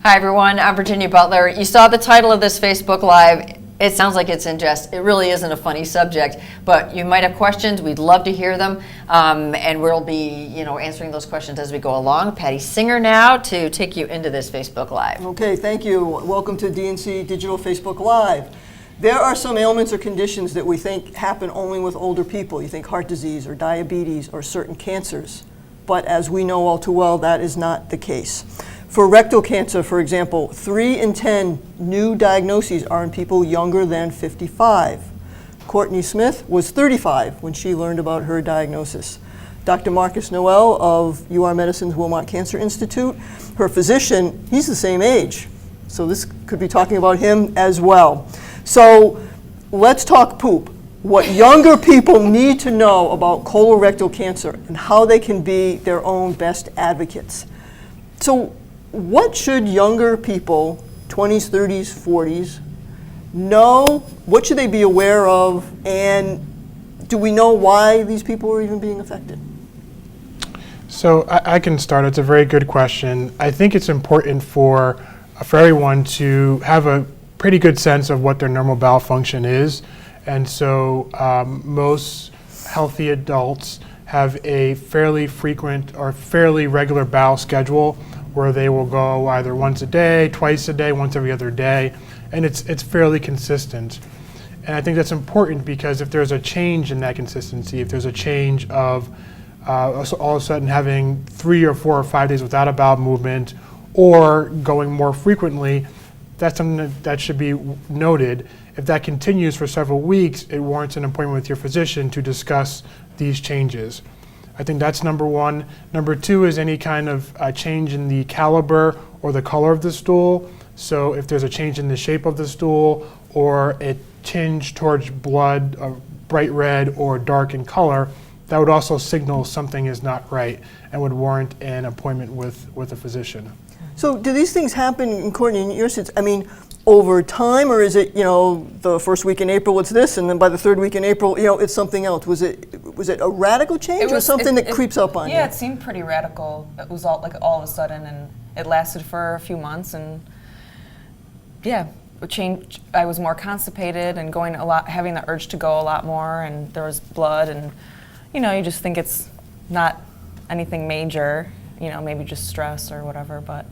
Hi everyone, I'm Virginia Butler. You saw the title of this Facebook Live. It sounds like it's in jest. It really isn't a funny subject, but you might have questions. We'd love to hear them, and we'll be, answering those questions as we go along. Patti Singer now to take you into this Facebook Live. Okay, thank you. Welcome to DNC Digital Facebook Live. There are some ailments or conditions that we think happen only with older people. You think heart disease or diabetes or certain cancers, but as we know all too well, that is not the case. For rectal cancer, for example, 3 in 10 new diagnoses are in people younger than 55. Courtney Smith was 35 when she learned about her diagnosis. Dr. Marcus Noel of UR Medicine's Wilmot Cancer Institute, her physician, he's the same age. So this could be talking about him as well. So let's talk poop. What younger people need to know about colorectal cancer and how they can be their own best advocates. So what should younger people, 20s, 30s, 40s, know? What should they be aware of? And do we know why these people are even being affected? So I can start. It's a very good question. I think it's important for everyone to have a pretty good sense of what their normal bowel function is. And so most healthy adults have a fairly frequent or fairly regular bowel schedule where they will go either once a day, twice a day, once every other day, and it's fairly consistent. And I think that's important because if there's a change in that consistency, if there's a change of all of a sudden having 3 or 4 or 5 days without a bowel movement or going more frequently, that's something that should be noted. If that continues for several weeks, it warrants an appointment with your physician to discuss these changes. I think that's number one. Number two is any kind of change in the caliber or the color of the stool. So if there's a change in the shape of the stool or a tinge towards blood, bright red or dark in color, that would also signal something is not right and would warrant an appointment with a physician. So do these things happen, Courtney, in your sense, over time, or is it, the first week in April it's this, and then by the third week in April, it's something else? Was it a radical change or something that creeps up on you? Yeah, it seemed pretty radical. It was all of a sudden, and it lasted for a few months, and yeah, it changed. I was more constipated and going a lot, having the urge to go a lot more, and there was blood, and you just think it's not anything major, maybe just stress or whatever, but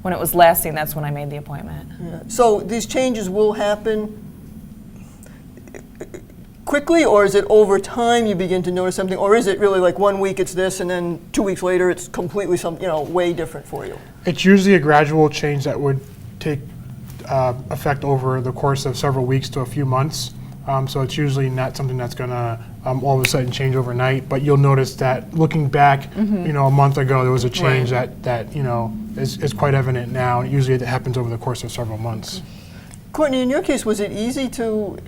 when it was lasting, that's when I made the appointment. Yeah. So these changes will happen quickly, or is it over time you begin to notice something, or is it really like 1 week it's this and then 2 weeks later it's completely way different for you? It's usually a gradual change that would take effect over the course of several weeks to a few months. So it's usually not something that's going to all of a sudden change overnight, but you'll notice that looking back, a month ago there was a change that is quite evident now. Usually it happens over the course of several months. Courtney, in your case, was it easy to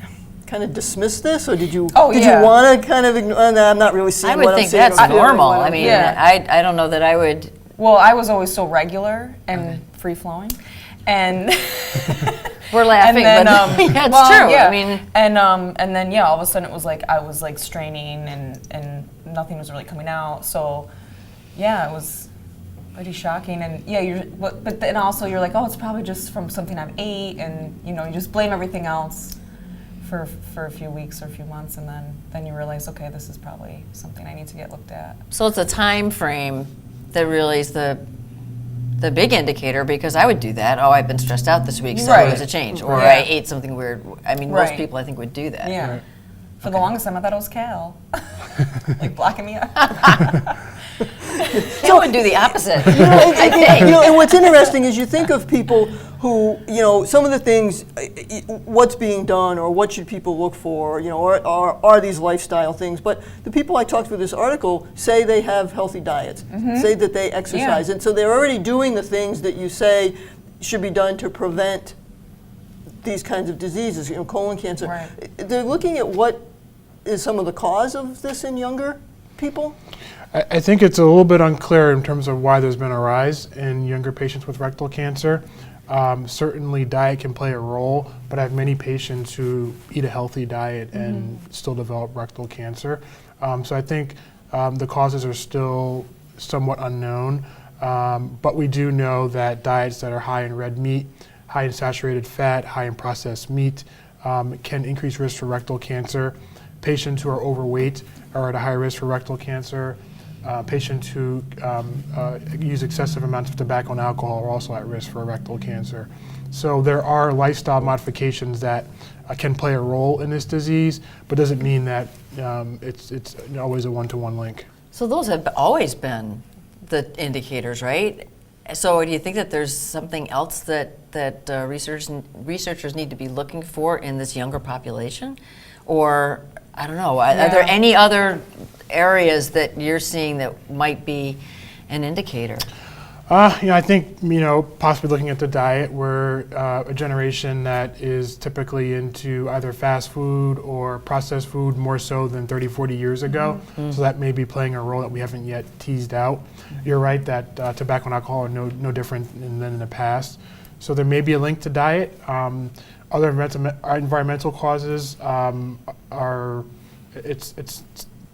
kind of dismiss this, or did you yeah. you want to kind of ignore? No, I'm not really seeing what I'm seeing. I would think that's normal. Yeah. I don't know that I would. Well, I was always so regular and free-flowing, and we're laughing, and then, but yeah, it's well, true. Yeah. And then all of a sudden it was like I was like straining and nothing was really coming out. So yeah, it was pretty shocking. And yeah, but then also you're like, oh, it's probably just from something I've ate, and you just blame everything else for a few weeks or a few months, and then you realize, okay, this is probably something I need to get looked at. So it's a time frame that really is the big indicator, because I would do that. Oh, I've been stressed out this week, so there's a change. Or I ate something weird. Most people I think would do that. Yeah. For the longest time, I thought it was Cal, like blocking me up. Cal would do the opposite. I think. And what's interesting is you think of people who, some of the things, what's being done or what should people look for, or are these lifestyle things. But the people I talked to this article say they have healthy diets, say that they exercise. And so they're already doing the things that you say should be done to prevent these kinds of diseases, colon cancer. Right. They're looking at what is some of the cause of this in younger people? I think it's a little bit unclear in terms of why there's been a rise in younger patients with rectal cancer. Certainly diet can play a role, but I have many patients who eat a healthy diet and still develop rectal cancer. So I think the causes are still somewhat unknown. But we do know that diets that are high in red meat, high in saturated fat, high in processed meat can increase risk for rectal cancer. Patients who are overweight are at a high risk for rectal cancer. Patients who use excessive amounts of tobacco and alcohol are also at risk for rectal cancer. So there are lifestyle modifications that can play a role in this disease, but doesn't mean that it's always a one-to-one link. So those have always been the indicators, right? So do you think that there's something else that researchers need to be looking for in this younger population? Or, I don't know, are there any other areas that you're seeing that might be an indicator? I think, possibly looking at the diet, we're a generation that is typically into either fast food or processed food more so than 30, 40 years ago. Mm-hmm. So that may be playing a role that we haven't yet teased out. Mm-hmm. You're right that tobacco and alcohol are no different than in the past. So there may be a link to diet. Other environmental causes it's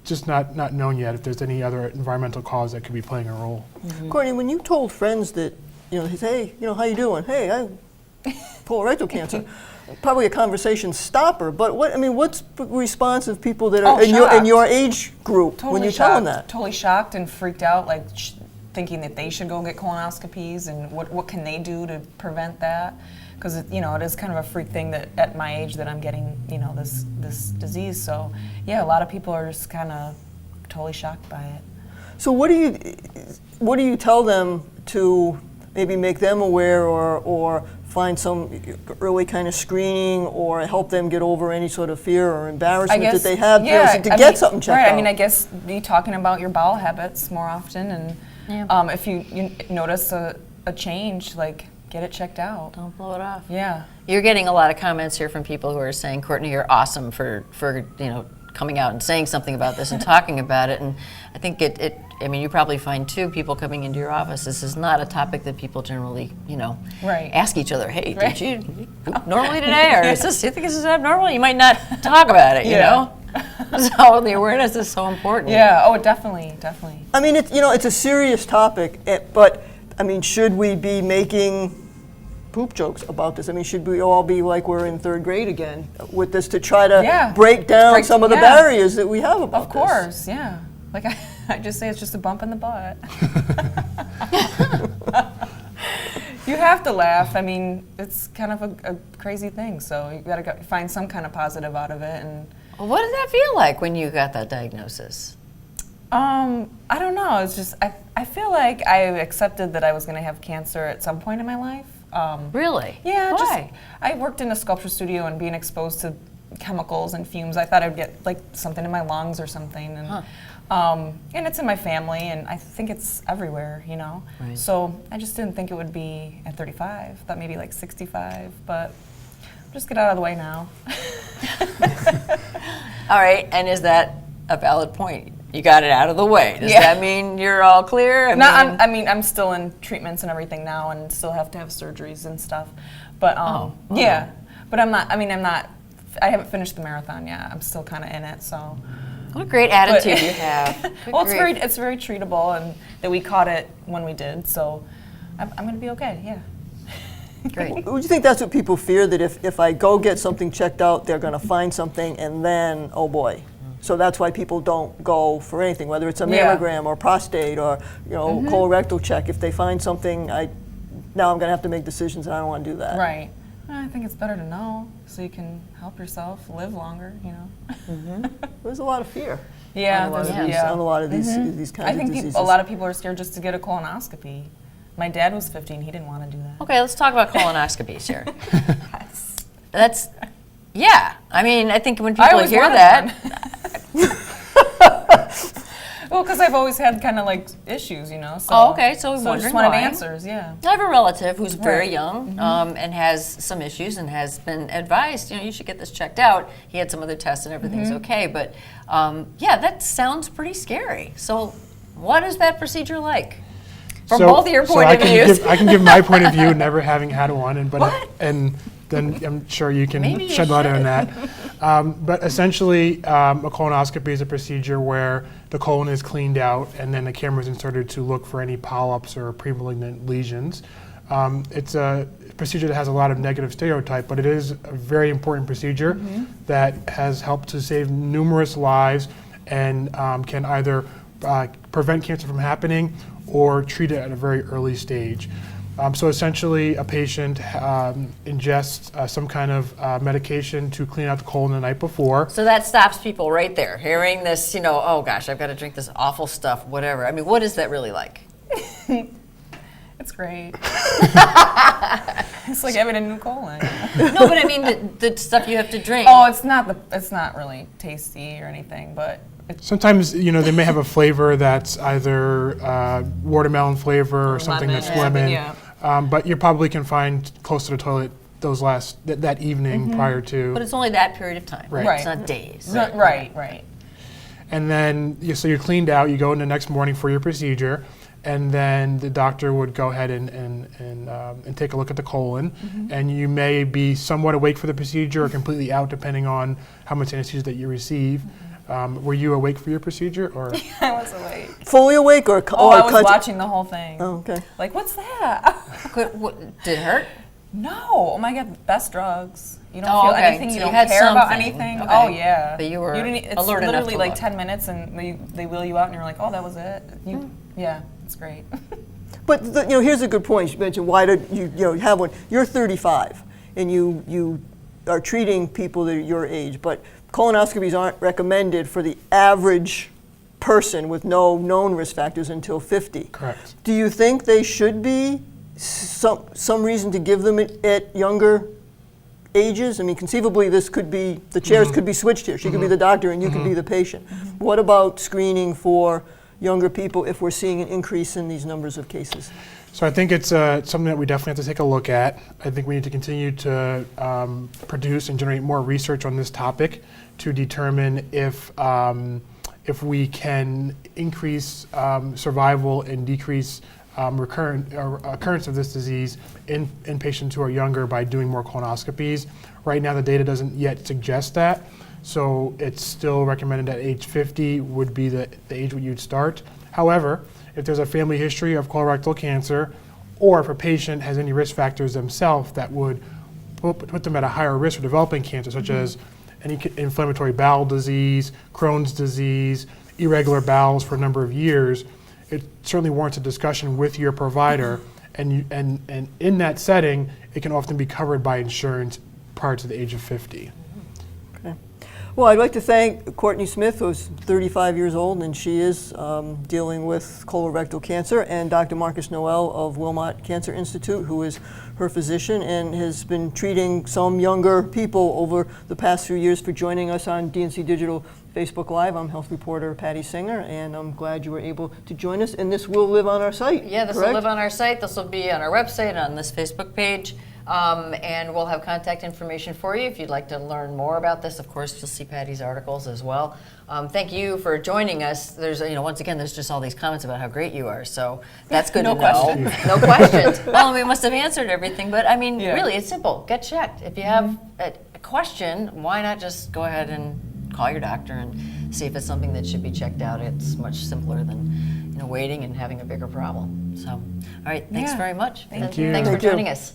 just not known yet if there's any other environmental cause that could be playing a role. Mm-hmm. Courtney, when you told friends that, hey, how you doing? Hey, I colorectal cancer. Probably a conversation stopper, but what's the response of people that are in your age group totally when you shocked. tell them that? Totally shocked and freaked out, like thinking that they should go get colonoscopies and what can they do to prevent that? Because it is kind of a freak thing that at my age that I'm getting this disease. So yeah, a lot of people are just kind of totally shocked by it. So what do you tell them to maybe make them aware or find some early kind of screening or help them get over any sort of fear or embarrassment that they have to get something checked out? Right. I guess be talking about your bowel habits more often, and if you notice a change, like, get it checked out. Don't blow it off. Yeah. You're getting a lot of comments here from people who are saying, Courtney, you're awesome for coming out and saying something about this and talking about it. And I think you probably find too, people coming into your office, this is not a topic that people generally, ask each other, hey, did you poop normally today? Or is this, you think this is abnormal? You might not talk about it, you know? So the awareness is so important. Yeah, oh, definitely. I mean, it's a serious topic, but should we be making poop jokes about this? Should we all be like we're in third grade again with this to try to break down some of the barriers that we have about this? Of course, yeah. Like I just say it's just a bump in the butt. You have to laugh. It's kind of a crazy thing, so you got to find some kind of positive out of it. And what did that feel like when you got that diagnosis? I don't know. It's just I feel like I accepted that I was going to have cancer at some point in my life. Really? Yeah. Why? I worked in a sculpture studio and being exposed to chemicals and fumes, I thought I'd get like something in my lungs or something. And and it's in my family, and I think it's everywhere, Right. So I just didn't think it would be at 35. Thought maybe like 65, but just get out of the way now. All right. And is that a valid point? You got it out of the way. Does that mean you're all clear? I'm still in treatments and everything now, and still have to have surgeries and stuff. But but I'm not. I haven't finished the marathon yet. I'm still kind of in it. So. What a great attitude you have. Well, it's very treatable, and that we caught it when we did. So I'm going to be okay. Yeah. Great. Would you think that's what people fear, that if I go get something checked out, they're going to find something, and then, oh boy. So that's why people don't go for anything, whether it's a mammogram or prostate or colorectal check. If they find something, now I'm going to have to make decisions, and I don't want to do that. Right. I think it's better to know so you can help yourself live longer. Mm-hmm. There's a lot of fear. Yeah. On a lot of these kinds of diseases. I think a lot of people are scared just to get a colonoscopy. My dad was 15. He didn't want to do that. Okay, let's talk about colonoscopies here. That's. Yeah, I think when people hear that. Well, because I've always had kind of like issues, So, okay, so I just wanted answers, yeah. I have a relative who's very young and has some issues and has been advised, you should get this checked out. He had some other tests and everything's okay, but that sounds pretty scary. So, what is that procedure like? From both of your point of views. I can give my point of view, never having had one, and then I'm sure you can shed light on that. But essentially, a colonoscopy is a procedure where the colon is cleaned out, and then the camera is inserted to look for any polyps or premalignant lesions. It's a procedure that has a lot of negative stereotype, but it is a very important procedure that has helped to save numerous lives and can either prevent cancer from happening or treat it at a very early stage. So essentially, a patient ingests some kind of medication to clean out the colon the night before. So that stops people right there, hearing this, oh gosh, I've got to drink this awful stuff, whatever. I mean, what is that really like? It's great. It's like having a new colon. No, but I mean the stuff you have to drink. Oh, it's not really tasty or anything, but Sometimes, they may have a flavor that's either watermelon flavor or something lemon, that's lemon. yeah. But you probably can find close to the toilet that evening prior to. But it's only that period of time. Right. It's not days. Right. And then, so you're cleaned out, you go in the next morning for your procedure, and then the doctor would go ahead and take a look at the colon, and you may be somewhat awake for the procedure or completely out, depending on how much anesthesia that you receive. Were you awake for your procedure, or? I was awake. Fully awake or I was watching the whole thing. Oh, okay. Like, what's that? Did it hurt? No. Oh my God, best drugs. You don't Oh, feel okay. anything. So You you don't had care about something. anything. Okay. Oh yeah. But you were it's alert enough literally to like look. 10 minutes, and they wheel you out, and you're like, oh, that was it. Yeah, it's great. But here's a good point. You mentioned why did you have one? You're 35, and you are treating people that are your age, but colonoscopies aren't recommended for the average person with no known risk factors until 50. Correct. Do you think they should be some reason to give them at younger ages? I mean, conceivably, this could be, the chairs could be switched here. She could be the doctor and you could be the patient. What about screening for younger people if we're seeing an increase in these numbers of cases? So I think it's something that we definitely have to take a look at. I think we need to continue to produce and generate more research on this topic to determine if we can increase survival and decrease occurrence of this disease in patients who are younger by doing more colonoscopies. Right now, the data doesn't yet suggest that, so it's still recommended at age 50 would be the age where you'd start. However, if there's a family history of colorectal cancer, or if a patient has any risk factors themselves that would put them at a higher risk for developing cancer, such as any inflammatory bowel disease, Crohn's disease, irregular bowels for a number of years, it certainly warrants a discussion with your provider. And in that setting, it can often be covered by insurance prior to the age of 50. Okay. Well, I'd like to thank Courtney Smith, who's 35 years old, and she is dealing with colorectal cancer, and Dr. Marcus Noel of Wilmot Cancer Institute, who is her physician and has been treating some younger people over the past few years, for joining us on DNC Digital Facebook Live. I'm health reporter Patti Singer, and I'm glad you were able to join us, and this will live on our site. Yeah, this will live on our site. This will be on our website, on this Facebook page. And we'll have contact information for you if you'd like to learn more about this. Of course, you'll see Patty's articles as well. Thank you for joining us. There's, once again, there's just all these comments about how great you are, so that's good to know. No questions. Well, we must have answered everything, but I mean, really, it's simple. Get checked. If you have a question, why not just go ahead and call your doctor and see if it's something that should be checked out. It's much simpler than waiting and having a bigger problem. So, all right, thanks very much. Thank you. Thanks for Thank you. joining us.